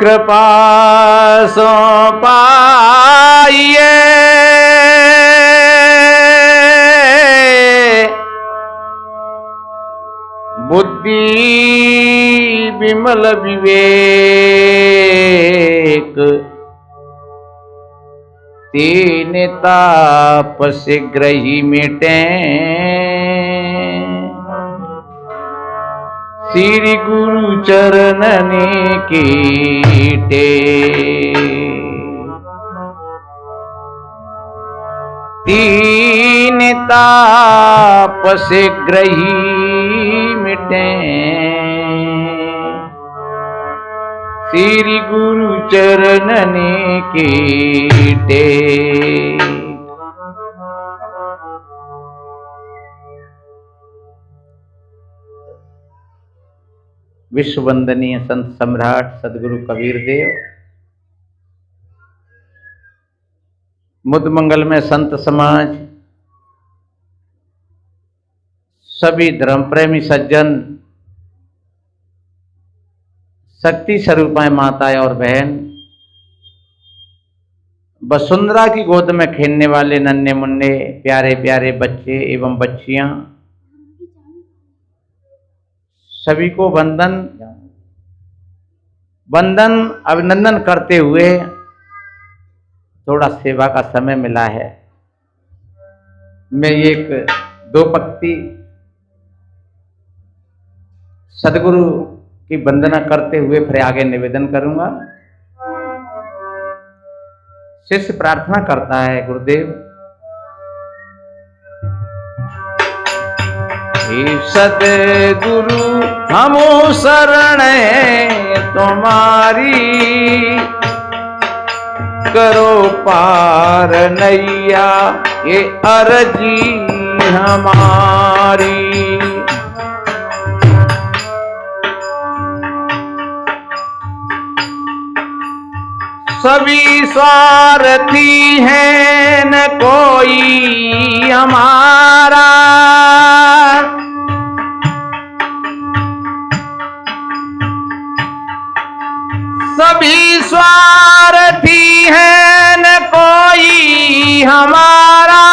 कृपा सो पाइए बुद्धि विमल विवेक तीन ताप शीघ्र ही मिटे श्री गुरु चरणने कीटे तीन ताप शीघ्र ही मिटे श्री गुरु चरणने कीटे। विश्व वंदनीय संत सम्राट सदगुरु कबीर देव, मुद मंगल में संत समाज, सभी धर्म प्रेमी सज्जन, शक्ति स्वरूपाएं माताएं और बहन, वसुंधरा की गोद में खेलने वाले नन्हे मुन्ने प्यारे प्यारे बच्चे एवं बच्चियां, सभी को वंदन वंदन अभिनंदन करते हुए थोड़ा सेवा का समय मिला है। मैं एक दो पंक्ति सदगुरु की वंदना करते हुए फिर आगे निवेदन करूंगा। शिष्य प्रार्थना करता है, गुरुदेव हे सदगुरु हम शरण तुम्हारी, करो पार नैया ये अर्जी हमारी। सभी स्वार्थी हैं न कोई हमारा, सभी स्वार्थी हैं न कोई हमारा,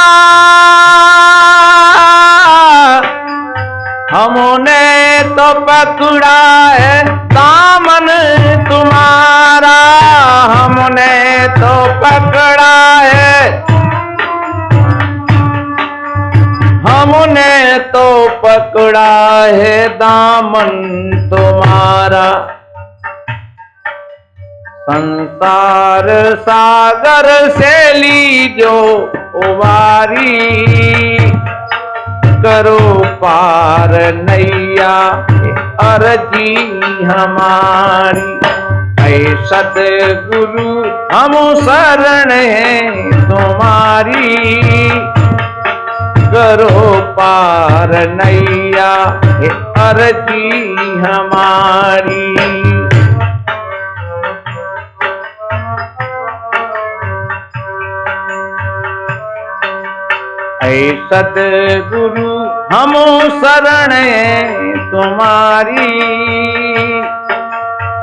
हमने तो पकड़ा है दामन तुम्हारा, हमने तो पकड़ा है, हमने तो पकड़ा है दामन तुम्हारा। संसार सागर से लीजो उबारी, करो पार नैया अर्जी हमारी। ऐ सतगुरु हम शरण हैं तुम्हारी, करो पार नैया अर्जी हमारी। ऐ सतगुरु हम शरण तुम्हारी,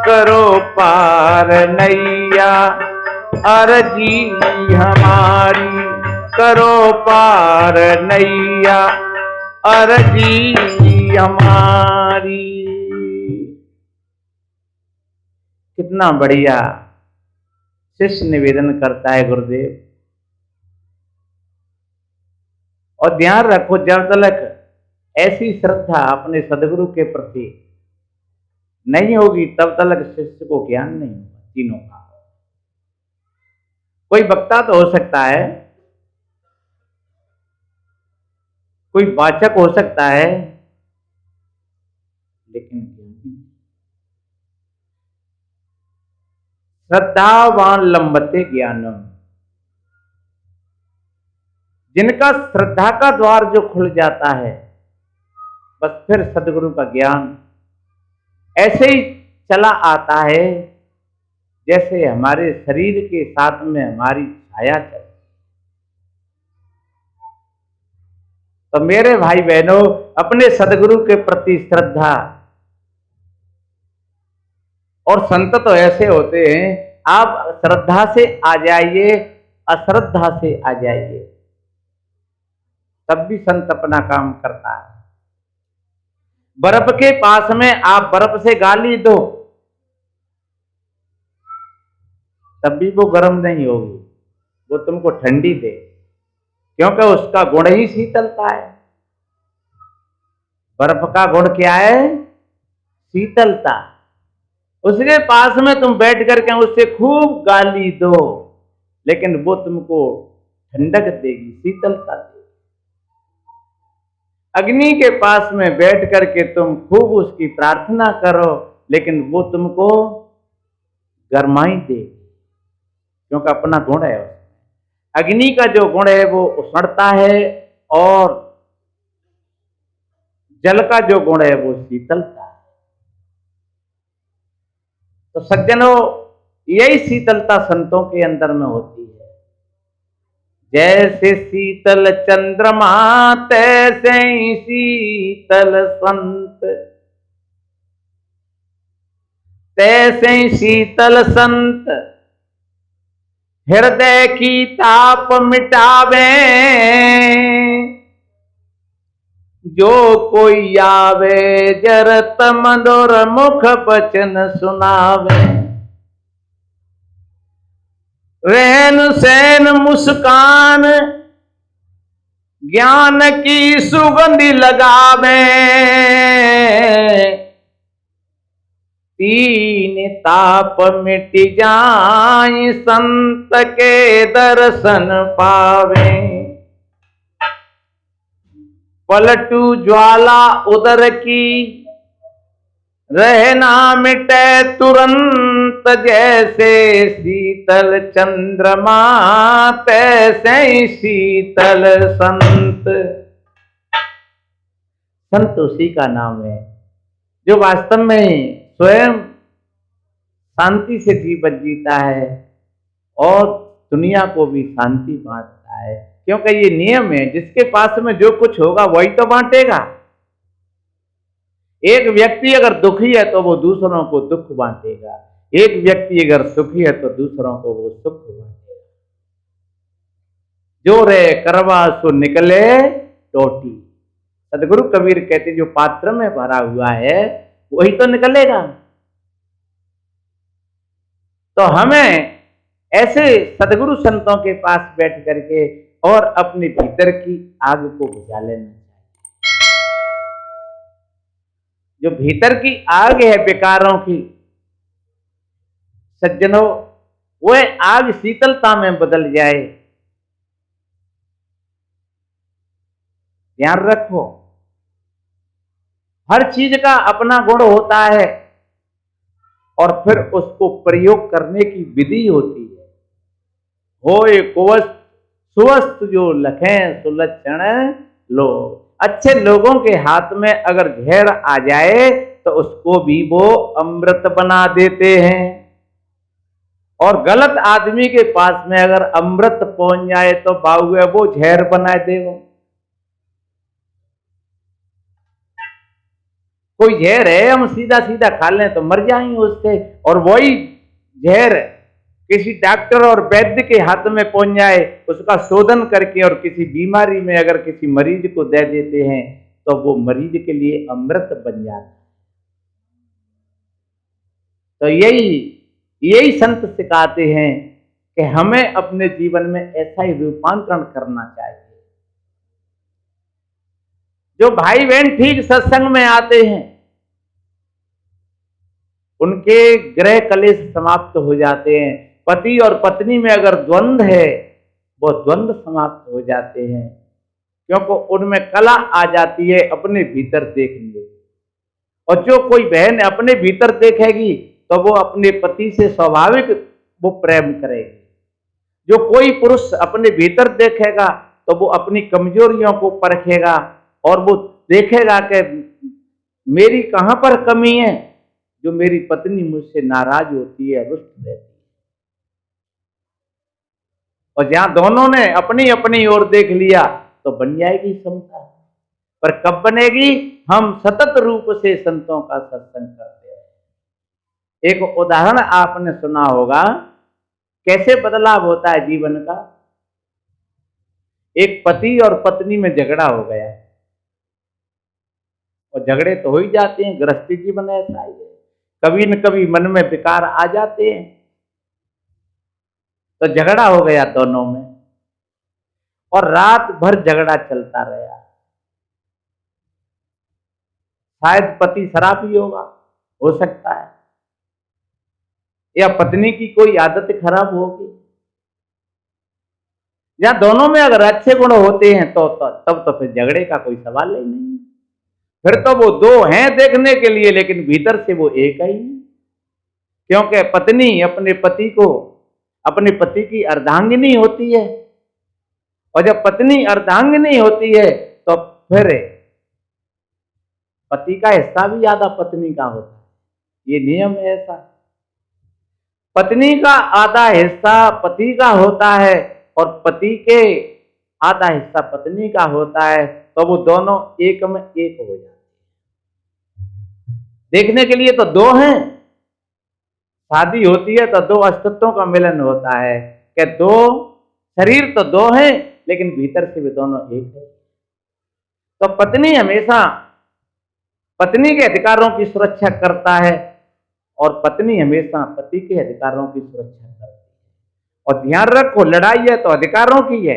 करो पार नैया अर्जी हमारी, करो पार नैया अर्जी हमारी। कितना बढ़िया शिष्य निवेदन करता है गुरुदेव। और ध्यान रखो, जब तक ऐसी श्रद्धा अपने सदगुरु के प्रति नहीं होगी तब तक शिष्य को ज्ञान नहीं होगा तीनों का। कोई वक्ता तो हो सकता है, कोई वाचक हो सकता है, लेकिन श्रद्धावान लंबते ज्ञानम, जिनका श्रद्धा का द्वार जो खुल जाता है बस फिर सदगुरु का ज्ञान ऐसे ही चला आता है जैसे हमारे शरीर के साथ में हमारी छाया चले। तो मेरे भाई बहनों, अपने सदगुरु के प्रति श्रद्धा और संत तो ऐसे होते हैं, आप श्रद्धा से आ जाइए, अश्रद्धा से आ जाइए, तब भी संत अपना काम करता है। बर्फ के पास में आप बर्फ से गाली दो, तब भी वो गर्म नहीं होगी, वो तुमको ठंडी दे, क्योंकि उसका गुण ही शीतलता है। बर्फ का गुण क्या है? शीतलता। उसके पास में तुम बैठ करके उससे खूब गाली दो, लेकिन वो तुमको ठंडक देगी, शीतलता देगी। अग्नि के पास में बैठ करके तुम खूब उसकी प्रार्थना करो, लेकिन वो तुमको गरमाई देगी, क्योंकि अपना गुण है। अग्नि का जो गुण है वो उष्णता है, और जल का जो गुण है वो शीतलता है। तो सज्जनों, यही शीतलता संतों के अंदर में होती है। जैसे शीतल चंद्रमा तैसे ही शीतल संत, तैसे ही शीतल संत हृदय की ताप मिटावे। जो कोई आवे जरत मधुर मुख बचन सुनावे। रहन सहन मुस्कान ज्ञान की सुगंधि लगावे। तीन ताप मिट जाए संत के दर्शन पावे। पलटू ज्वाला उदर की रहना मिटे तुरंत। जैसे शीतल चंद्रमा तैसे ही शीतल संत। संत उसी का नाम है जो वास्तव में स्वयं शांति से जीवन जीता है और दुनिया को भी शांति बांटता है। क्योंकि ये नियम है, जिसके पास में जो कुछ होगा वही तो बांटेगा। एक व्यक्ति अगर दुखी है तो वो दूसरों को दुख बांटेगा, एक व्यक्ति अगर सुखी है तो दूसरों को वो सुख बांटेगा। जो रे करवा सो निकले टोटी। सदगुरु कबीर कहते जो पात्र में भरा हुआ है वही तो निकलेगा। तो हमें ऐसे सदगुरु संतों के पास बैठ करके और अपने भीतर की आग को बुझा लेना चाहिए। जो भीतर की आग है विकारों की, सज्जनों, वह आग शीतलता में बदल जाए। ध्यान रखो, हर चीज का अपना गुण होता है और फिर उसको प्रयोग करने की विधि होती है। होए कुवस्त सुवस्त जो लखें सुलक्षण लोग। अच्छे लोगों के हाथ में अगर जहर आ जाए तो उसको भी वो अमृत बना देते हैं, और गलत आदमी के पास में अगर अमृत पहुंच जाए तो बाहुए वो जहर बना देगा। कोई जहर है, हम सीधा सीधा खा लें तो मर जाएंगे उससे, और वही जहर किसी डॉक्टर और वैद्य के हाथ में पहुंच जाए, उसका शोधन करके और किसी बीमारी में अगर किसी मरीज को दे देते हैं तो वो मरीज के लिए अमृत बन जाता है। तो यही संत सिखाते हैं कि हमें अपने जीवन में ऐसा ही रूपांतरण करना चाहिए। जो भाई बहन ठीक सत्संग में आते हैं उनके गृह कलेश समाप्त हो जाते हैं। पति और पत्नी में अगर द्वंद्व है वो द्वंद्व समाप्त हो जाते हैं, क्योंकि उनमें कला आ जाती है अपने भीतर देखने। और जो कोई बहन अपने भीतर देखेगी तो वो अपने पति से स्वाभाविक वो प्रेम करेगी। जो कोई पुरुष अपने भीतर देखेगा तो वो अपनी कमजोरियों को परखेगा और वो देखेगा कि मेरी कहां पर कमी है जो मेरी पत्नी मुझसे नाराज होती है, रुष्ट रहती है। और जहां दोनों ने अपनी अपनी ओर देख लिया तो बन जाएगी समता। पर कब बनेगी? हम सतत रूप से संतों का सत्संग करते हैं। एक उदाहरण आपने सुना होगा कैसे बदलाव होता है जीवन का। एक पति और पत्नी में झगड़ा हो गया, और झगड़े तो हो ही जाते हैं, गृहस्थी जीवन ऐसा ही है, कभी न कभी मन में विकार आ जाते हैं। तो झगड़ा हो गया दोनों में, और रात भर झगड़ा चलता रहा। शायद पति शराबी होगा, हो सकता है, या पत्नी की कोई आदत खराब होगी, या दोनों में अगर अच्छे गुण होते हैं तो तब तो फिर झगड़े का कोई सवाल ही नहीं है। फिर तो वो दो हैं देखने के लिए, लेकिन भीतर से वो एक ही है। क्योंकि पत्नी अपने पति को, अपने पति की अर्धांगिनी होती है, और जब पत्नी अर्धांगिनी होती है तो फिर पति का हिस्सा भी आधा पत्नी का होता है। ये नियम है ऐसा, पत्नी का आधा हिस्सा पति का होता है और पति के आधा हिस्सा पत्नी का होता है, तो वो दोनों एक में एक हो जाते हैं। देखने के लिए तो दो हैं, शादी होती है तो दो अस्तित्वों का मिलन होता है, कि दो शरीर तो दो हैं लेकिन भीतर से भी दोनों एक है। तो पत्नी हमेशा पत्नी के अधिकारों की सुरक्षा करता है, और पत्नी हमेशा पति के अधिकारों की सुरक्षा करती है। और ध्यान रखो, लड़ाई है तो अधिकारों की है।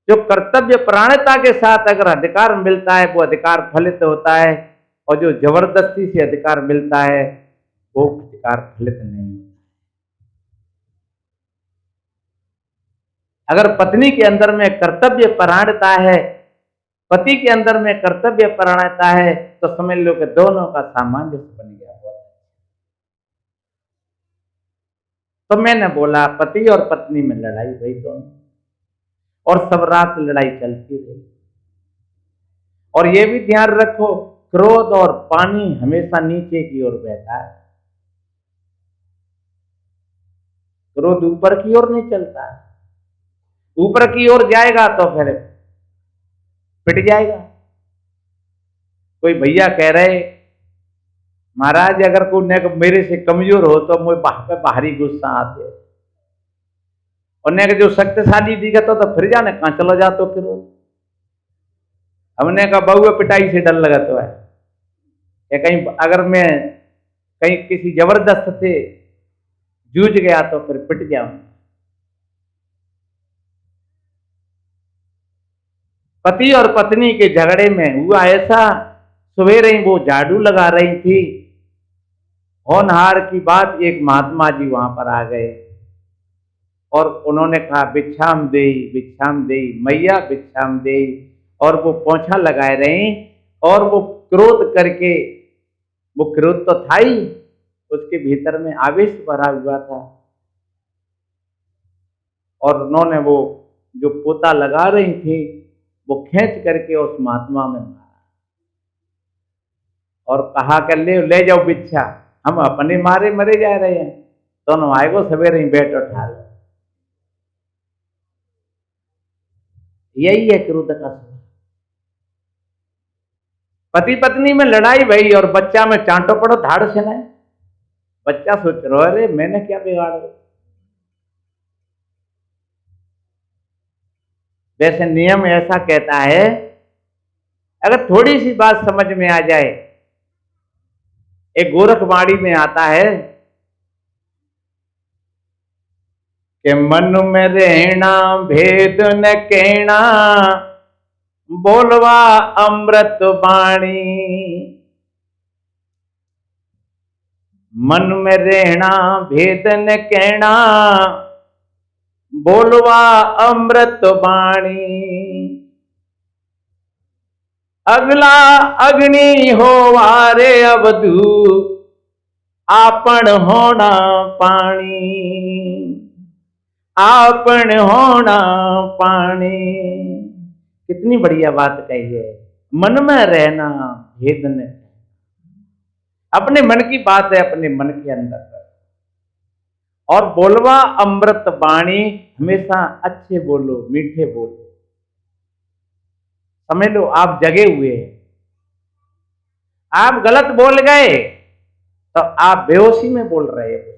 जो कर्तव्य प्राणता के साथ अगर अधिकार मिलता है वो अधिकार फलित होता है, और जो जबरदस्ती से अधिकार मिलता है वो अधिकार फलित नहीं होता। अगर पत्नी के अंदर में कर्तव्य परायणता है, पति के अंदर में कर्तव्य परायणता है, तो समझ लो कि दोनों का सामंजस्य बन गया। तो मैंने बोला पति और पत्नी में लड़ाई हुई दोनों, और सब रात लड़ाई चलती रही। और ये भी ध्यान रखो, क्रोध और पानी हमेशा नीचे की ओर बहता है, क्रोध ऊपर की ओर नहीं चलता है। ऊपर की ओर जाएगा तो फिर पिट जाएगा। कोई भैया कह रहे महाराज अगर कोई मेरे से कमजोर हो तो मुझे पे बाहरी गुस्सा आते, और ने जो शक्तिशाली दिखा तो फिर जाने कहां चलो जा तो फिर हमने कहा बहुआ पिटाई से डर लगा तो है, या कहीं अगर मैं कहीं किसी जबरदस्त से जूझ गया तो फिर पिट जाऊं। पति और पत्नी के झगड़े में हुआ ऐसा, सवेरे ही वो झाड़ू लगा रही थी, होनहार की बात एक महात्मा जी वहां पर आ गए, और उन्होंने कहा भिक्षाम देई मैया भिक्षाम देई, और वो पोंछा लगाए रही, और वो क्रोध करके, वो क्रोध तो था ही, उसके भीतर में आवेश भरा हुआ था, और उन्होंने वो जो पोता लगा रही थी वो खींच करके उस महात्मा में मारा, और कहा कर ले जाओ भिक्षा, हम अपने मारे मरे जा रहे हैं, दोनों आएगो सवेरे ही बैठ उठा लो। यही है क्रोध का स्वभाव। पति पत्नी में लड़ाई भई और बच्चा में चांटो पड़ो धाड़ से नहीं। बच्चा सोच रहा है अरे मैंने क्या बिगाड़ दिया। वैसे नियम ऐसा कहता है, अगर थोड़ी सी बात समझ में आ जाए, एक गोरखवाणी में आता है कि मन में रहना भेद न कहना, बोलवा अमृत वाणी। मन में रहना भेद न कहना, बोलवा अमृत वाणी। अगला अग्नि हो वारे अवधू, आपन होना पानी, आपन होना पानी। कितनी बढ़िया बात कही है, मन में रहना भेद न, अपने मन की बात है अपने मन के अंदर, और बोलवा अमृत वाणी, हमेशा अच्छे बोलो मीठे बोलो। समझ लो आप जगे हुए हैं, आप गलत बोल गए तो आप बेहोशी में बोल रहे हो।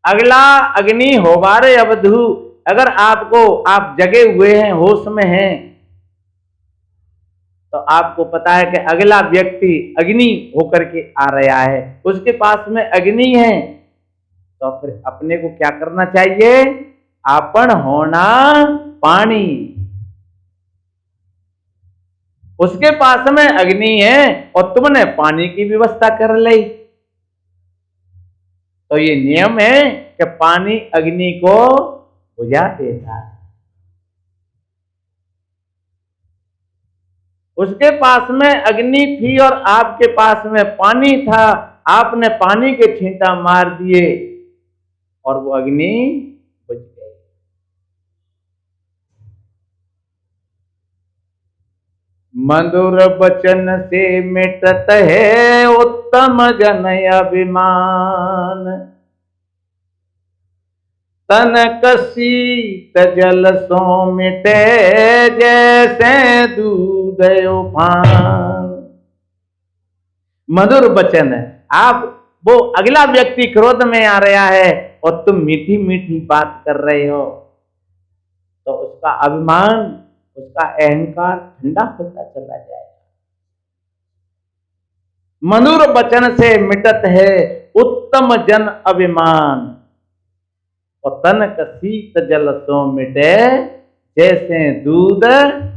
अगला अग्नि होबारे अवधू, अगर आपको आप जगे हुए हैं, होश में हैं, तो आपको पता है कि अगला व्यक्ति अग्नि होकर के आ रहा है, उसके पास में अग्नि है, तो फिर अपने को क्या करना चाहिए? आपन होना पानी। उसके पास में अग्नि है और तुमने पानी की व्यवस्था कर ली, तो ये नियम है कि पानी अग्नि को बुझा देता है। उसके पास में अग्नि थी और आपके पास में पानी था, आपने पानी के छींटा मार दिए और वो अग्नि बुझ गई। मधुर बचन से मिटत है उत्तम जन अभिमान, तनक शीत जल सो मिटे जैसे दूध उफान। मधुर वचन है, आप वो अगला व्यक्ति क्रोध में आ रहा है और तुम मीठी मीठी बात कर रहे हो, तो उसका अभिमान, उसका अहंकार ठंडा होता चला जाएगा। मधुर वचन से मिटत है उत्तम जन अभिमान, और तनक शीत जल सो मिटे जैसे दूध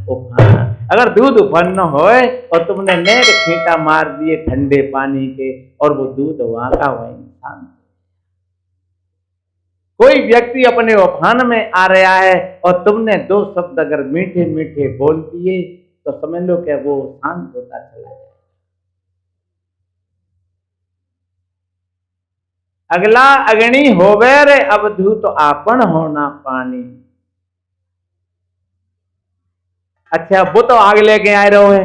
उफान। अगर दूध उफान होए और तुमने नेक छींटा मार दिए ठंडे पानी के, और वो दूध वहां का वहीं शांत। कोई व्यक्ति अपने उफान में आ रहा है और तुमने दो शब्द अगर मीठे मीठे बोल दिए, तो समझ लो कि वो शांत होता चला जाए। अगला अग्नि होवे रे अवधू, तो आपन होना पानी। अच्छा, वो तो आग लेके आए रहो है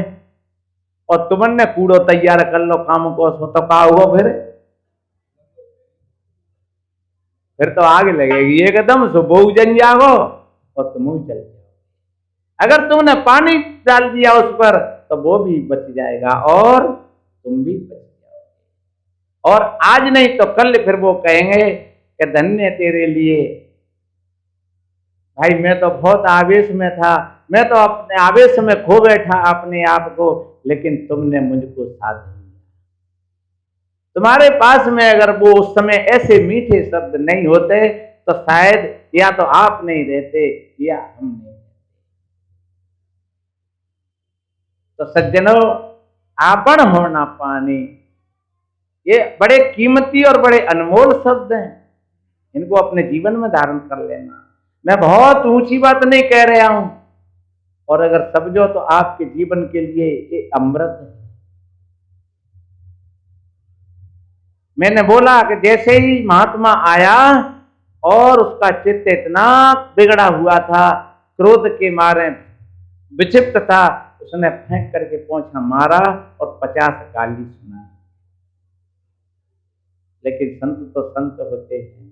और तुमने कूड़ो तैयार कर लो काम को, तो का हुआ? फिर तो आग लगेगी एकदम, सुबह जल जाओ और तुम जल जाओ। अगर तुमने पानी डाल दिया उस पर, तो वो भी बच जाएगा और तुम भी बच जाओगे। और आज नहीं तो कल फिर वो कहेंगे कि धन्य तेरे लिए भाई, मैं तो बहुत आवेश में था, मैं तो अपने आवेश में खो बैठा अपने आप को, लेकिन तुमने मुझको साथ दिया। तुम्हारे पास में अगर वो उस समय ऐसे मीठे शब्द नहीं होते, तो शायद या तो आप नहीं रहते या हम नहीं रहते। तो सज्जनों, आपन होना पानी, ये बड़े कीमती और बड़े अनमोल शब्द हैं, इनको अपने जीवन में धारण कर लेना। मैं बहुत ऊंची बात नहीं कह रहा हूं, और अगर समझो तो आपके जीवन के लिए ये अमृत है। मैंने बोला कि जैसे ही महात्मा आया और उसका चित्त इतना बिगड़ा हुआ था, क्रोध के मारे विक्षिप्त था, उसने फेंक करके पोंछा मारा और 50 गाली सुनाई। लेकिन संत तो संत होते हैं,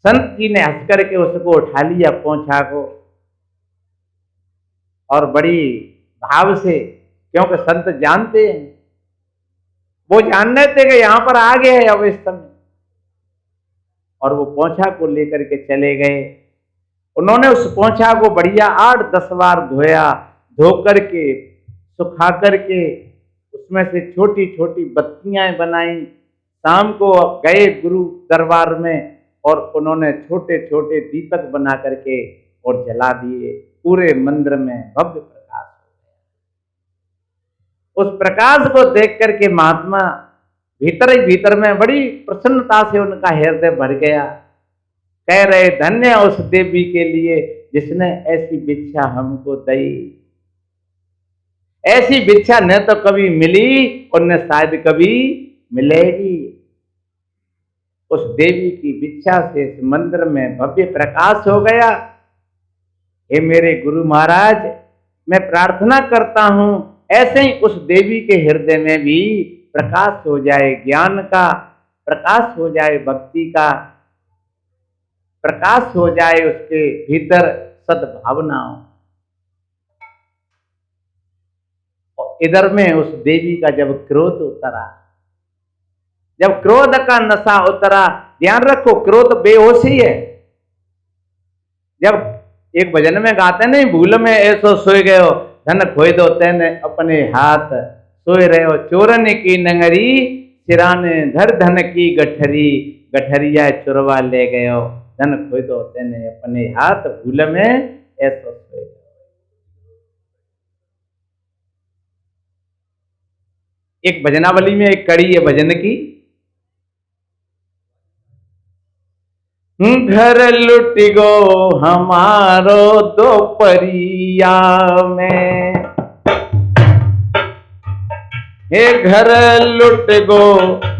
संत जी ने हंस करके उसको उठा लिया पोंछा को, और बड़ी भाव से, क्योंकि संत जानते हैं, वो जानने थे कि यहां पर आ गए अब इस समय, और वो पोंछा को लेकर के चले गए। उन्होंने उस पोंछा को बढ़िया 8-10 बार धोया, धो करके सुखा करके उसमें से छोटी छोटी बत्तियां बनाई। शाम को गए गुरु दरबार में और उन्होंने छोटे छोटे दीपक बना करके और जला दिए। पूरे मंदिर में भव्य प्रकाश हो गया। उस प्रकाश को देख करके महात्मा भीतर ही भीतर में बड़ी प्रसन्नता से उनका हृदय भर गया। कह रहे, धन्य उस देवी के लिए जिसने ऐसी भिक्षा हमको दी। ऐसी भिक्षा न तो कभी मिली और न शायद कभी मिलेगी। उस देवी की भिक्षा से इस मंदिर में भव्य प्रकाश हो गया। हे मेरे गुरु महाराज, मैं प्रार्थना करता हूं ऐसे ही उस देवी के हृदय में भी प्रकाश हो जाए, ज्ञान का प्रकाश हो जाए, भक्ति का प्रकाश हो जाए, उसके भीतर सद्भावनाओं। इधर में उस देवी का जब क्रोध उतरा, जब क्रोध का नशा उतरा, ध्यान रखो क्रोध बेहोशी है। जब एक भजन में गाते नहीं, भूल में ऐसो सोए गए हो धन खोई दो तेने अपने हाथ, सोए रहे हो चोरन की नंगरी सिराने धर धन की गठरी, गठरिया चुरवा ले गए हो धन खोई दो तेने अपने हाथ, भूल में ऐसो सोए गए। एक भजनावली में एक कड़ी है भजन की, घर लुट गो हमारो दोपहरिया में, हे घर लुट गो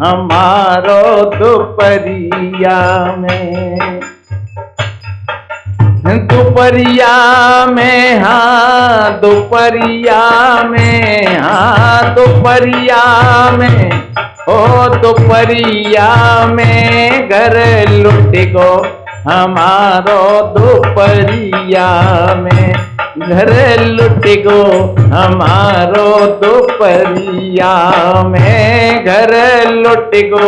हमारो दोपहरिया में, दोपहरिया में हाँ दोपहरिया में, हाँ दोपहरिया में, ओ दोपहरिया में घर लुट गो हमारो दोपहरिया में, घर लुट गो हमारो दोपहरिया में, घर लुट गो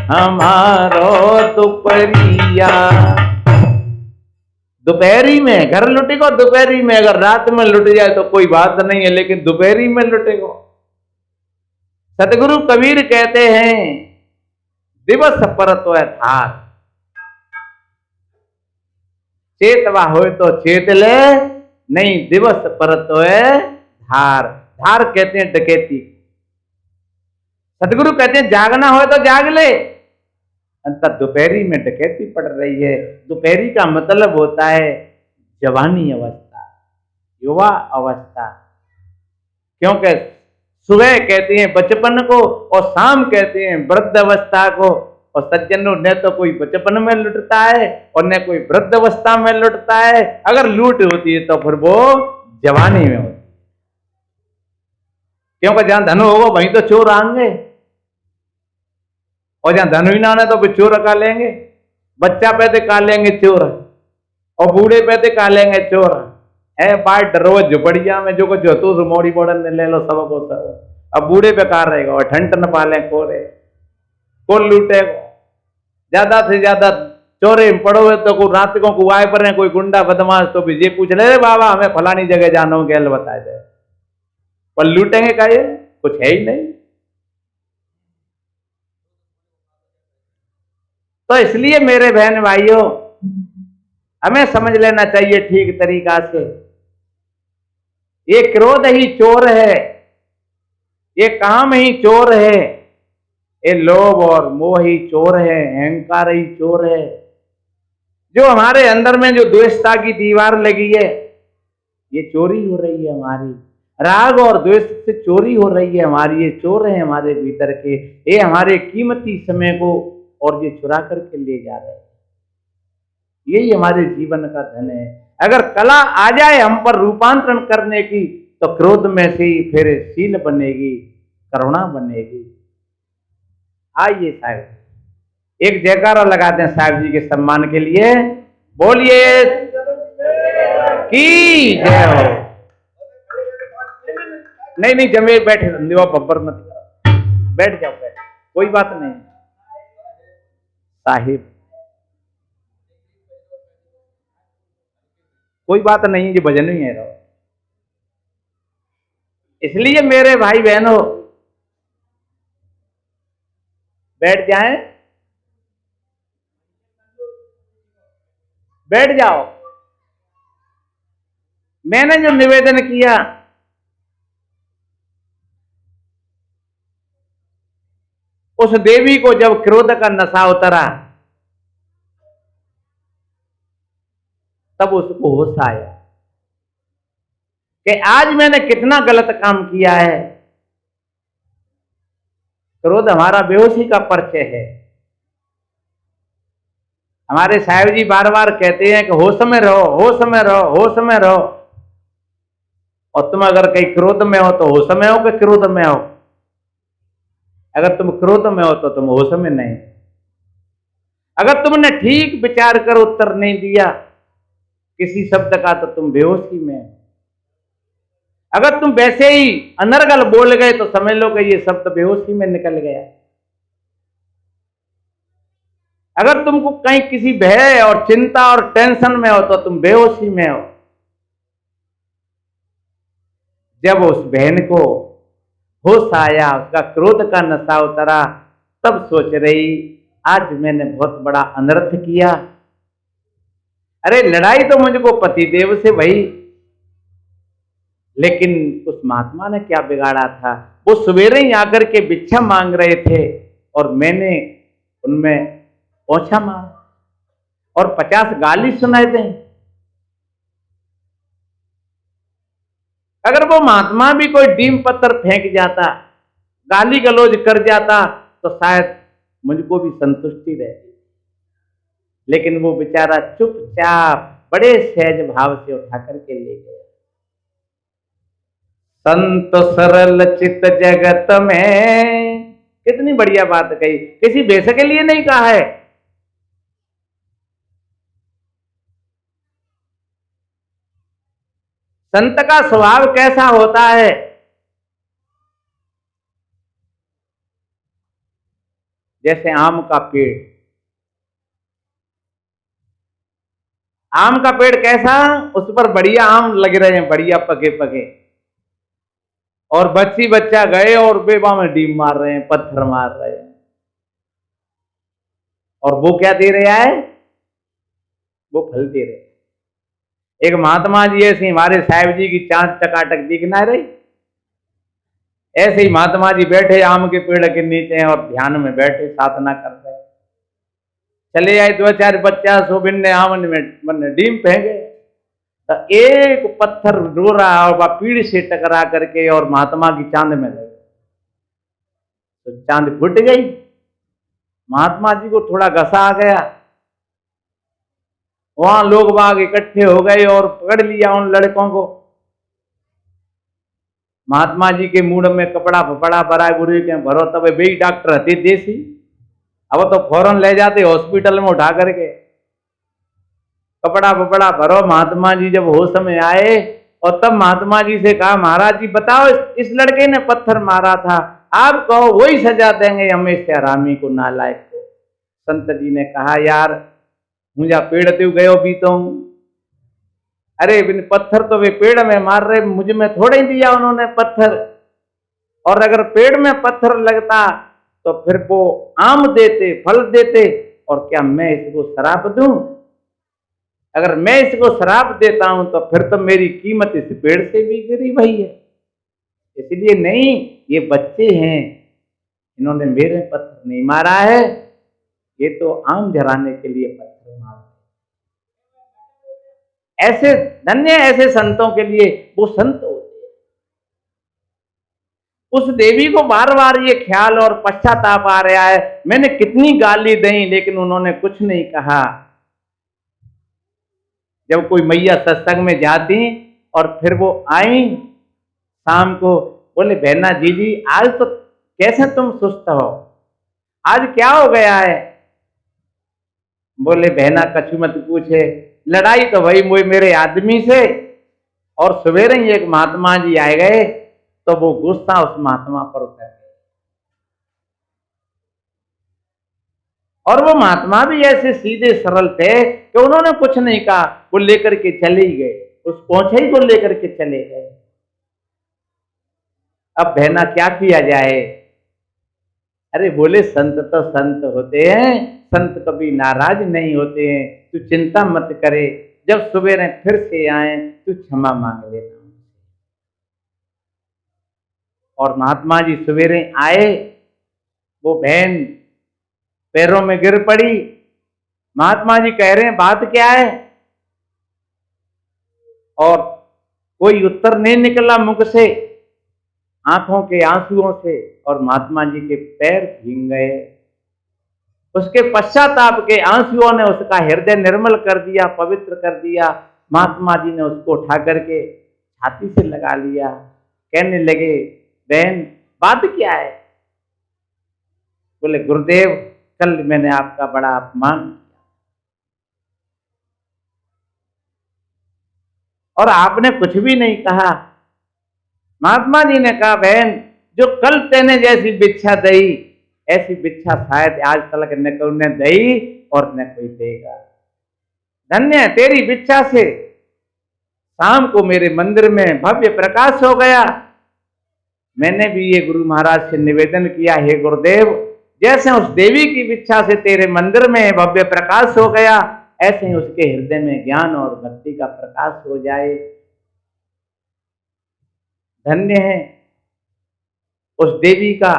हमारो दोपहरिया। दोपहरी में घर लुटेगो, दोपहरी में, अगर रात में लुट जाए तो कोई बात नहीं है, लेकिन दोपहरी में लुटेगो। सतगुरु कबीर कहते हैं दिवस परतो है धार, चेतवा हो तो चेत ले, नहीं दिवस परतो है धार। धार कहते हैं डकैती। सतगुरु कहते हैं जागना हो तो जाग ले, अंतर दोपहरी में डकैती पड़ रही है। दोपहरी का मतलब होता है जवानी अवस्था, युवा अवस्था, क्योंकि सुबह कहते हैं बचपन को और शाम कहते हैं वृद्ध अवस्था को। और सज्जनों न तो कोई बचपन में लुटता है और न कोई वृद्ध अवस्था में लुटता है, अगर लूट होती है तो फिर वो जवानी में होती है, क्योंकि जहां धन होगा वहीं तो चोर आएंगे, और जहां धन ही ना आने तो फिर चोर का लेंगे। बच्चा पैदे का लेंगे चोर, और बूढ़े पैदे का लेंगे चोर है। बाहर डरो झुपड़िया में जो कुछ तो मोड़ी बोड़न ले लो सब को सब, अब बूढ़े पे कार रहेगा और ठंड न पाले कोरे को लूटे। ज्यादा से ज्यादा चोरे पड़ोगे तो कोई रात को कुआए पर कोई गुंडा बदमाश तो भी ये पूछ ले बाबा हमें फलानी जगह जाना हो, गैल बता दे, पर लूटेंगे का ये कुछ है ही नहीं। तो इसलिए मेरे बहन भाइयों हमें समझ लेना चाहिए ठीक तरीका से, ये क्रोध ही चोर है, ये काम ही चोर है, ये लोभ और मोह ही चोर है, अहंकार ही चोर है। जो हमारे अंदर में जो द्वेषता की दीवार लगी है, ये चोरी हो रही है हमारी, राग और द्वेष से चोरी हो रही है हमारी, ये चोर है हमारे भीतर के, ये हमारे कीमती समय को और ये चुरा करके ले जा रहे हैं। यही हमारे जीवन का धन है। अगर कला आ जाए हम पर रूपांतरण करने की, तो क्रोध में से फिर शील बनेगी, करुणा बनेगी। आइए साहब एक जयकारा लगाते हैं साहब जी के सम्मान के लिए, बोलिए की जय हो। नहीं नहीं जमे बैठे बब्बर मत करो, बैठ जाओ बैठ, कोई बात नहीं साहिब, कोई बात नहीं, ये भजन ही है। इसलिए मेरे भाई बहनों बैठ जाएं, बैठ जाओ। मैंने जो निवेदन किया उस देवी को जब क्रोध का नशा उतरा तब उसको होश आया कि आज मैंने कितना गलत काम किया है। क्रोध हमारा बेहोशी का परिचय है। हमारे साहिब जी बार बार कहते हैं कि होश में रहो, होश में रहो, होश में रहो। और तुम अगर कहीं क्रोध में हो तो होश में हो कि क्रोध में हो? अगर तुम क्रोध में हो तो तुम होश में नहीं। अगर तुमने ठीक विचार कर उत्तर नहीं दिया किसी शब्द का तो तुम बेहोशी में हो। अगर तुम वैसे ही अनर्गल बोल गए तो समझ लो कि ये शब्द बेहोशी में निकल गया। अगर तुमको कहीं किसी भय और चिंता और टेंशन में हो तो तुम बेहोशी में हो। जब उस बहन को होश आया, उसका क्रोध का नशा उतरा, तब सोच रही आज मैंने बहुत बड़ा अनर्थ किया। अरे लड़ाई तो मुझको पतिदेव से भई, लेकिन उस महात्मा ने क्या बिगाड़ा था? वो सवेरे ही आकर के भिक्षा मांग रहे थे और मैंने उनमें पोंछा मारा और 50 गाली सुनाए थे। अगर वो महात्मा भी कोई डीम पत्थर फेंक जाता, गाली गलौज कर जाता, तो शायद मुझको भी संतुष्टि रहती। लेकिन वो बेचारा चुपचाप बड़े सहज भाव से उठा करके ले गया। संत सरल चित जगत में, कितनी बढ़िया बात कही। किसी बेस के लिए नहीं कहा है। संत का स्वभाव कैसा होता है? जैसे आम का पेड़। आम का पेड़ कैसा? उस पर बढ़िया आम लग रहे हैं, बढ़िया पके पके, और बच्ची बच्चा गए और बेबा में डीम मार रहे हैं, पत्थर मार रहे हैं। और वो क्या दे रहा है? वो फल दे रहे हैं। एक महात्मा जी ऐसे हमारे साहेब जी की चांद टकाटक दिखना रही, ऐसे ही महात्मा जी बैठे आम के पेड़ के नीचे और ध्यान में बैठे साधना कर रहे। चले आए 2-4 बच्चा सोबिन आम में डीम फेंके, तो एक पत्थर रो रहा और वह पीड़ से टकरा करके और महात्मा की चांद में लगे, तो चांद फूट गई। महात्मा जी को थोड़ा घसा आ गया। वहां लोग बाग इकट्ठे हो गए और पकड़ लिया उन लड़कों को। महात्मा जी के मूड में कपड़ा फपड़ा भरा गुरु के भरो, तब बे डॉक्टर हते देसी, अब तो फौरन ले जाते हॉस्पिटल में उठा करके। कपड़ा फपड़ा भरो। महात्मा जी जब होश में आए और तब महात्मा जी से कहा, महाराज जी बताओ, इस लड़के ने पत्थर मारा था, आप कहो वही सजा देंगे हमें इस हरामी को, नालायक को। संत जी ने कहा, यार मुझे पेड़ त्यू गयो भी तो हूं। अरे पत्थर तो वे पेड़ में मार रहे, मुझे में थोड़े ही दिया उन्होंने पत्थर। और अगर पेड़ में पत्थर लगता तो फिर वो आम देते, फल देते, और क्या मैं इसको श्राप दूं? अगर मैं इसको श्राप देता हूं तो फिर तो मेरी कीमत इस पेड़ से भी गिरी भई है। इसलिए नहीं, ये बच्चे हैं, इन्होंने मेरे पत्थर नहीं मारा है, ये तो आम जराने के लिए पत्थर मारा। ऐसे धन्य ऐसे संतों के लिए वो संत होते हैं। उस देवी को बार बार ये ख्याल और पश्चाताप आ रहा है, मैंने कितनी गाली दी लेकिन उन्होंने कुछ नहीं कहा। जब कोई मैया सत्संग में जाती और फिर वो आई शाम को, बोले बहना जी आज तो कैसे तुम सुस्त हो, आज क्या हो गया है? बोले बहना कछु मत पूछे, लड़ाई तो भाई वो मेरे आदमी से, और सवेरे ही एक महात्मा जी आए गए तो वो गुस्सा उस महात्मा पर उतर गया। और वो महात्मा भी ऐसे सीधे सरल थे कि उन्होंने कुछ नहीं कहा, वो लेकर के चले ही गए, उस पोंछे को लेकर के चले गए। अब बहना क्या किया जाए? अरे बोले संत तो संत होते हैं, संत कभी नाराज नहीं होते हैं, तू चिंता मत करे, जब सवेरे फिर से आए तू क्षमा मांग लेना। और महात्मा जी सवेरे आए, वो बहन पैरों में गिर पड़ी। महात्मा जी कह रहे हैं बात क्या है, और कोई उत्तर नहीं निकला मुख से, आंखों के आंसुओं से, और महात्मा जी के पैर भीग गए। उसके पश्चाताप के आंसुओं ने उसका हृदय निर्मल कर दिया, पवित्र कर दिया। महात्मा जी ने उसको उठा करके छाती से लगा लिया, कहने लगे बहन बात क्या है? बोले गुरुदेव कल मैंने आपका बड़ा अपमान किया और आपने कुछ भी नहीं कहा। महात्मा जी ने कहा, बहन जो कल तेने जैसी भिक्षा दई, ऐसी भिक्षा शायद आज तक न कोई ने दई और न कोई देगा। धन्य है तेरी भिक्षा से शाम को मेरे मंदिर में भव्य प्रकाश हो गया। मैंने भी ये गुरु महाराज से निवेदन किया, हे गुरुदेव, जैसे उस देवी की भिक्षा से तेरे मंदिर में भव्य प्रकाश हो गया, ऐसे ही उसके हृदय में ज्ञान और भक्ति का प्रकाश हो जाए। धन्य है उस देवी का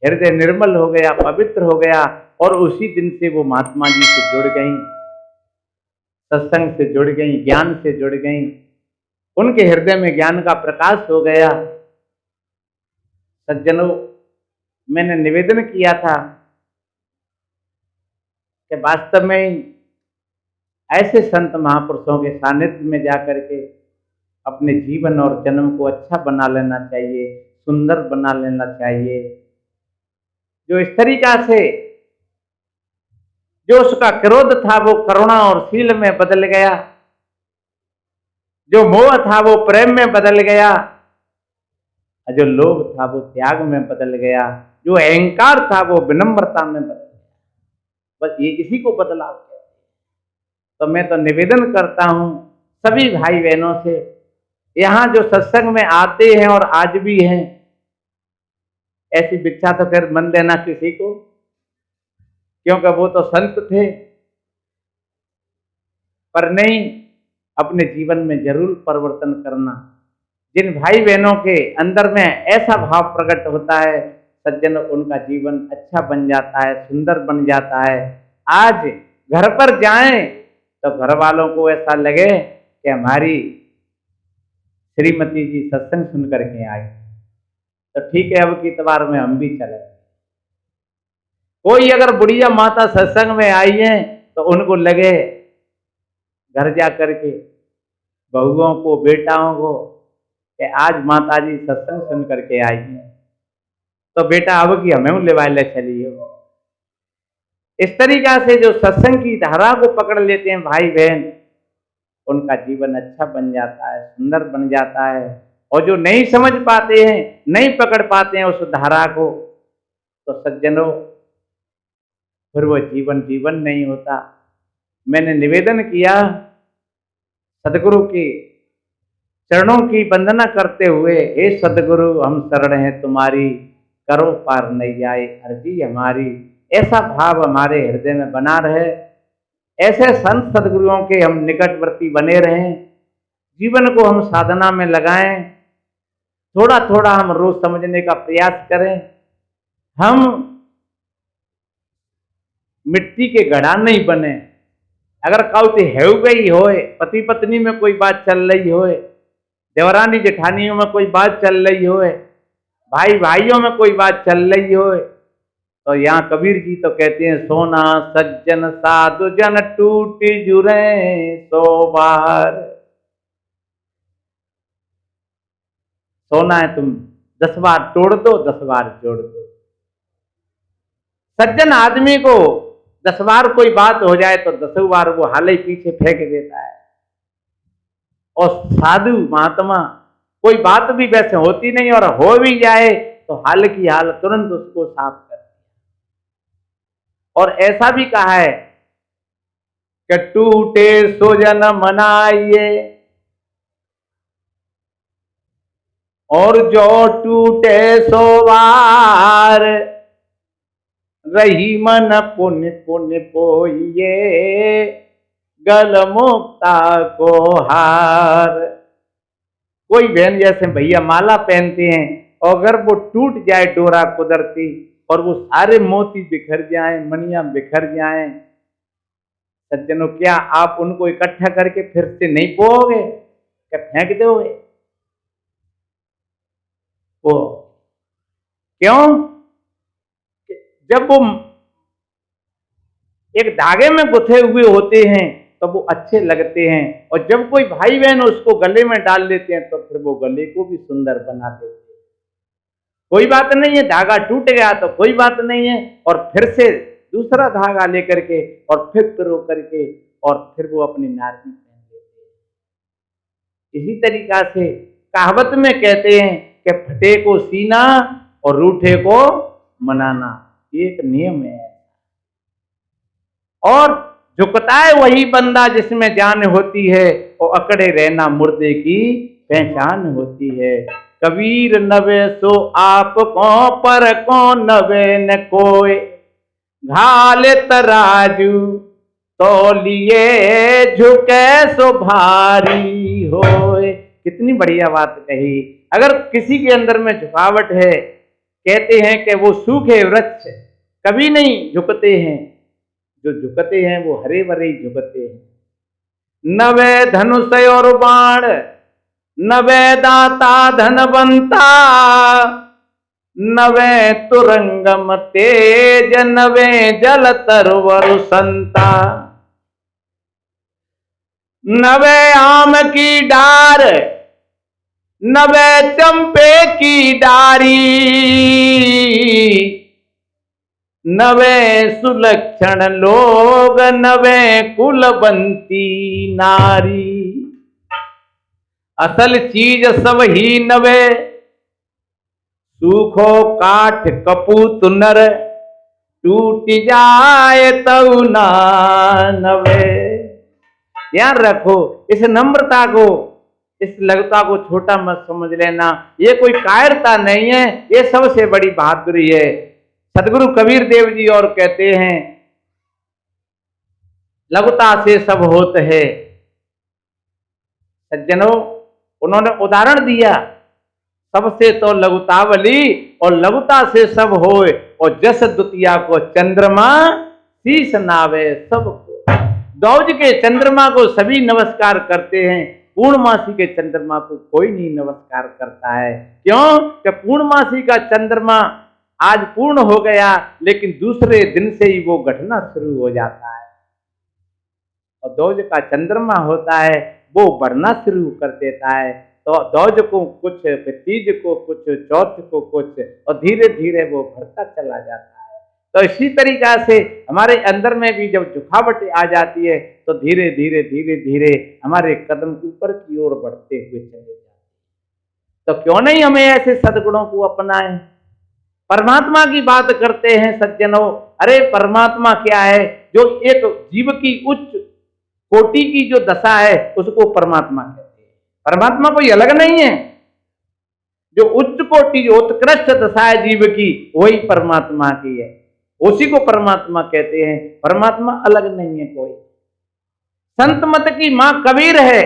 हृदय निर्मल हो गया, पवित्र हो गया, और उसी दिन से वो महात्मा जी से जुड़ गई, सत्संग से जुड़ गई, ज्ञान से जुड़ गई, उनके हृदय में ज्ञान का प्रकाश हो गया। सज्जनों, मैंने निवेदन किया था कि वास्तव में ऐसे संत महापुरुषों के सानिध्य में जाकर के अपने जीवन और जन्म को अच्छा बना लेना चाहिए, सुंदर बना लेना चाहिए। जो इस तरीका से जो उसका क्रोध था वो करुणा और शील में बदल गया, जो मोह था वो प्रेम में बदल गया, जो लोभ था वो त्याग में बदल गया, जो अहंकार था वो विनम्रता में बदल गया। बस ये इसी को बदलाव कहते हैं। तो मैं तो निवेदन करता हूं सभी भाई बहनों से, यहां जो सत्संग में आते हैं और आज भी हैं, ऐसी भिक्षा तो फिर मन देना किसी को, क्योंकि वो तो संत थे, पर नहीं, अपने जीवन में जरूर परिवर्तन करना। जिन भाई बहनों के अंदर में ऐसा भाव प्रकट होता है, सज्जन, उनका जीवन अच्छा बन जाता है, सुंदर बन जाता है। आज घर पर जाएं तो घर वालों को ऐसा लगे कि हमारी श्रीमती जी सत्संग सुन करके आई, तो ठीक है, अब की तबार में हम भी चले। कोई अगर बुढ़िया माता सत्संग में आई है तो उनको लगे घर जा करके बहुओं को, बेटाओं को, कि आज माता जी सत्संग सुन करके आई है, तो बेटा अब की हमें लेवाए ले चलिए। इस तरीका से जो सत्संग की धारा को पकड़ लेते हैं भाई बहन, उनका जीवन अच्छा बन जाता है, सुंदर बन जाता है। और जो नहीं समझ पाते हैं, नहीं पकड़ पाते हैं उस धारा को, तो सज्जनों फिर वो जीवन जीवन नहीं होता। मैंने निवेदन किया, सदगुरु के चरणों की वंदना करते हुए, हे सदगुरु हम शरण हैं तुम्हारी, करो पार नैयाए अर्जी हमारी। ऐसा भाव हमारे हृदय में बना रहे, ऐसे संत सदगुरुओं के हम निकटवर्ती बने रहें, जीवन को हम साधना में लगाएं, थोड़ा थोड़ा हम रोज समझने का प्रयास करें। हम मिट्टी के घड़ा नहीं बने। अगर कौती है गई होए, पति पत्नी में कोई बात चल रही होए, देवरानी जेठानियों में कोई बात चल रही होए, भाई भाइयों में कोई बात चल रही होए, तो यहाँ कबीर जी तो कहते हैं, सोना सज्जन साधु जन टूटी जुरे सो बार। सोना है तुम 10 बार तोड़ दो, 10 बार जोड़ दो। सज्जन आदमी को 10 बार कोई बात हो जाए तो 10 बार वो हाल ही पीछे फेंक देता है। और साधु महात्मा कोई बात भी वैसे होती नहीं, और हो भी जाए तो हाल की हाल तुरंत उसको साफ कर दिया। और ऐसा भी कहा है कि टूटे सो जन मनाइए, और जो टूटे सो वार, रही मन पुण्य पुण्य पोइए, गल मुक्ता को हार। कोई बहन जैसे भैया माला पहनते हैं, और अगर वो टूट जाए डोरा कुदरती, और वो सारे मोती बिखर जाएं, मणियां बिखर जाएं, सज्जनों क्या आप उनको इकट्ठा करके फिर से नहीं पोओगे, क्या फेंक दोगे? वो क्यों? जब वो एक धागे में गुथे हुए होते हैं तो वो अच्छे लगते हैं, और जब कोई भाई बहन उसको गले में डाल लेते हैं तो फिर वो गले को भी सुंदर बना देते हैं। कोई बात नहीं है, धागा टूट गया तो कोई बात नहीं है, और फिर से दूसरा धागा लेकर के और फिर पिरो करके और फिर वो अपनी नारदी पहन लेते हैं। इसी तरीका से कहावत में कहते हैं कि फटे को सीना और रूठे को मनाना, एक नियम है। और झुकता है वही बंदा जिसमें जान होती है, और अकड़े रहना मुर्दे की पहचान होती है। कबीर नवे सो आप को पर को नवे न कोय, घाल तराजू तो लिए झुके सो भारी होए। कितनी बढ़िया बात कही। अगर किसी के अंदर में झुकावट है, कहते हैं कि वो सूखे वृक्ष कभी नहीं झुकते हैं, जो झुकते हैं वो हरे भरे ही झुकते हैं। नवे धनुष और बाण, नवे दाता धनवंता, नवे तुरंगम तेज, नवे जल तरवर संता। नवे आम की डार, नवे चंपे की डारी, नवे सुलक्षण लोग, नवे कुलवंती नारी। असल चीज सब ही नवे, सूखो काठ कपूत नर, टूट जाए तऊ ना नवे। ध्यान रखो, इस नम्रता को, इस लघुता को छोटा मत समझ लेना। ये कोई कायरता नहीं है, ये सबसे बड़ी बहादुरी है। सदगुरु कबीर देव जी और कहते हैं, लघुता से सब होत है। सज्जनों, उन्होंने उदाहरण दिया, सबसे तो लघुतावली और लघुता से सब होए, और जस द्वितीया को चंद्रमा शीश नावे सबको। दौज के चंद्रमा को सभी नमस्कार करते हैं, पूर्णमासी के चंद्रमा को कोई नहीं नमस्कार करता है। क्यों? कि पूर्णमासी का चंद्रमा आज पूर्ण हो गया, लेकिन दूसरे दिन से ही वो घटना शुरू हो जाता है। और दौज का चंद्रमा होता है, वो बढ़ना शुरू कर देता है। तो दौज को कुछ, तीज को कुछ, चौथ को कुछ, और धीरे धीरे वो बढ़ता चला जाता है। तो इसी तरीका से हमारे अंदर में भी जब झुकावट आ जाती है, तो धीरे धीरे धीरे धीरे हमारे कदम ऊपर की ओर बढ़ते हुए चले जाते हैं। तो क्यों नहीं हमें ऐसे सद्गुणों को अपनाएं। परमात्मा की बात करते हैं सज्जनों। अरे परमात्मा क्या है? जो एक जीव की उच्च कोटि की जो दशा है, उसको परमात्मा कहते हैं। परमात्मा कोई अलग नहीं है। जो उच्च कोटि, जो उत्कृष्ट दशा है जीव की, वही परमात्मा की है, उसी को परमात्मा कहते हैं। परमात्मा अलग नहीं है कोई। संत मत की मां कबीर है।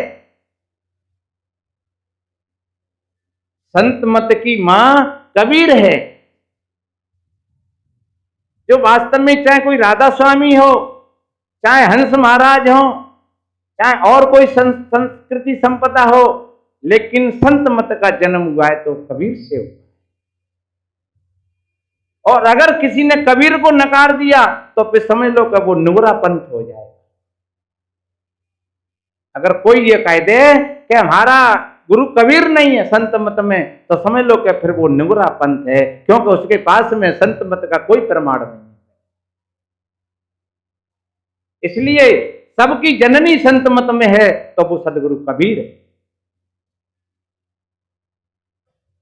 संत मत की मां कबीर है, जो वास्तव में चाहे कोई राधा स्वामी हो, चाहे हंस महाराज हो, चाहे और कोई संस्कृति संपदा हो, लेकिन संत मत का जन्म हुआ है तो कबीर से हुआ। और अगर किसी ने कबीर को नकार दिया तो फिर समझ लो कि वो नुगरा पंथ हो जाएगा। अगर कोई ये कह दे कि हमारा गुरु कबीर नहीं है संत मत में, तो समझ लो कि फिर वो नुगरा पंथ है, क्योंकि उसके पास में संत मत का कोई प्रमाण नहीं है। इसलिए सबकी जननी संत मत में है तो वो सदगुरु कबीर है।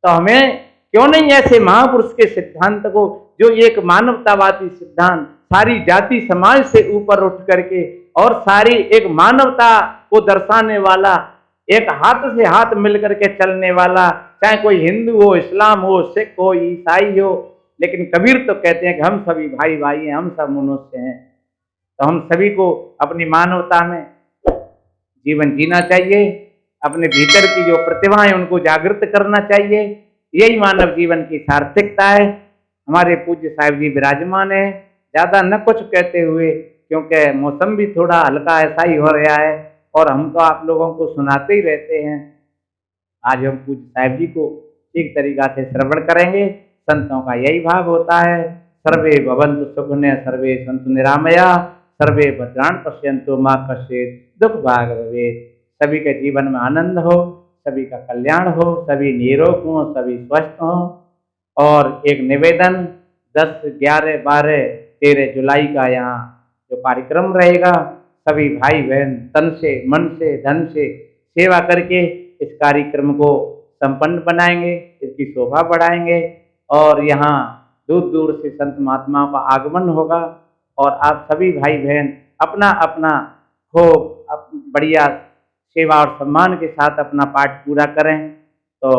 तो हमें क्यों नहीं ऐसे महापुरुष के सिद्धांत को, जो एक मानवतावादी सिद्धांत, सारी जाति समाज से ऊपर उठ करके और सारी एक मानवता को दर्शाने वाला, एक हाथ से हाथ मिल करके चलने वाला, चाहे कोई हिंदू हो, इस्लाम हो, सिख हो, ईसाई हो, लेकिन कबीर तो कहते हैं कि हम सभी भाई भाई हैं, हम सब मनुष्य हैं। तो हम सभी को अपनी मानवता में जीवन जीना चाहिए, अपने भीतर की जो प्रतिभा है उनको जागृत करना चाहिए। यही मानव जीवन की सार्थकता है। हमारे पूज्य साहिब जी विराजमान है। ज़्यादा न कुछ कहते हुए, क्योंकि मौसम भी थोड़ा हल्का ऐसा ही हो रहा है और हम तो आप लोगों को सुनाते ही रहते हैं। आज हम पूज्य साहिब जी को ठीक तरीका से श्रवण करेंगे। संतों का यही भाव होता है, सर्वे भवन्तु सुखिनः, सर्वे सन्तु निरामया, सर्वे भद्राणि पश्यन्तु मा कश्चित् दुख भाग भवेत्। सभी के जीवन में आनंद हो, सभी का कल्याण हो, सभी निरोग हों, सभी स्वस्थ हों। और एक निवेदन, 10, 11, 12, 13 जुलाई का यहाँ जो कार्यक्रम रहेगा, सभी भाई बहन तन से, मन से, धन से सेवा करके इस कार्यक्रम को संपन्न बनाएंगे, इसकी शोभा बढ़ाएंगे और यहाँ दूर दूर से संत महात्माओं का आगमन होगा और आप सभी भाई बहन अपना अपना खूब बढ़िया सेवा और सम्मान के साथ अपना पाठ पूरा करें तो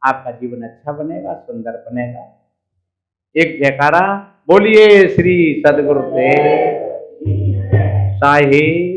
आपका जीवन अच्छा बनेगा, सुंदर बनेगा। एक जयकारा बोलिए श्री सद्गुरुदेव साहिब।